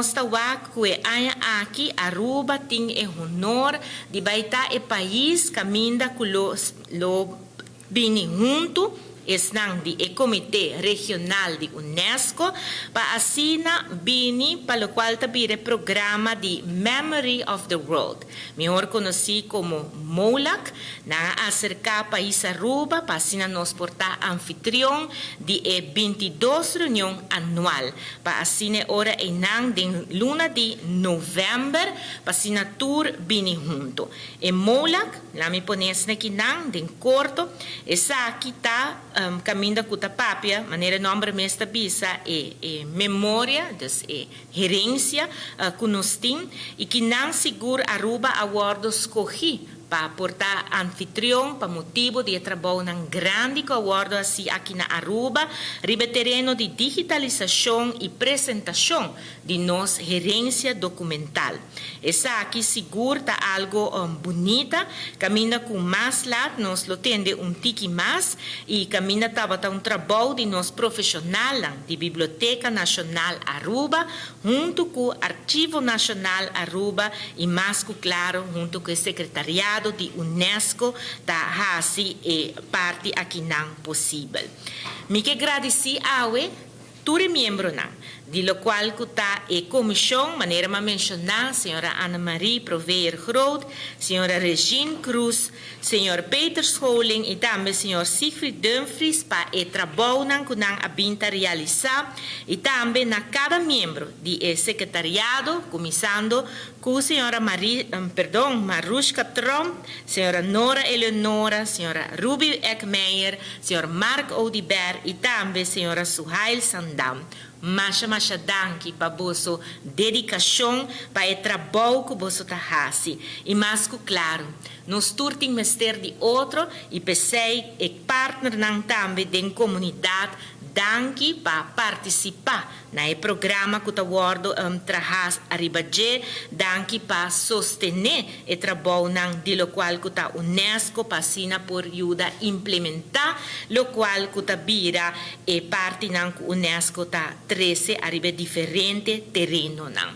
nós tawa que aya aqui Aruba tem e honor de baita e país caminda culo lo bini junto estão de e Comitê Regional de Unesco para assina bini para o qual tabire programa de Memory of the World, melhor conhecido como MOLAC, na acerca país Aruba para assina nos portar anfitrião de 22 reunião anual para assina ora enang de luna de novembro para assina tour bini junto. E MOLAC, lá me pones na kinang de corto, essa aqui tá caminda kuta papia, maneira nome mesta bisa memória, dus gerência kunostin e que não segura Aruba Award escolhi para portar anfitrião para motivo de trabalho num grande award assim aqui na Aruba, ribe terreno de digitalização e apresentação de nossa gerência documental. Essa aqui segura tá algo bonita, caminha com mais lá, nós lo tende tiki mais e caminha tava um trabalho de nós profissional de Biblioteca Nacional Aruba, junto com o Arquivo Nacional Aruba e mais claro, junto com o Secretariado de Unesco da hasi e parte aqui não possível. Me que agradeci awe tutti membro não, de lo qual kuta e comissão, maneira ma mencionar, senhora Ana Marie Proveer Groot, senhora Regine Cruz, senhor Peter Scholing e também senhor Siegfried Dumfries para o trabalho que nang abinta realizar e também na cada membro de secretariado, começando com senhora Marushka Trump, senhora Nora Eleonora, senhora Ruby Ekmeyer, senhor Mark Odiber e também senhora Suhail Sandam. Masha danki para bosso dedicação para o trabalho que bosso tá hasi e mais claro nos turting mester de outro e pensei e partner nang também den comunidade danki para participar na programa que o guardo trahas arribaje danki para sostener o trabalho nang de lo qual que a UNESCO passina por ajuda implementar lo qual que a bira e parte nang UNESCO tá 13 arriba diferente terreno nang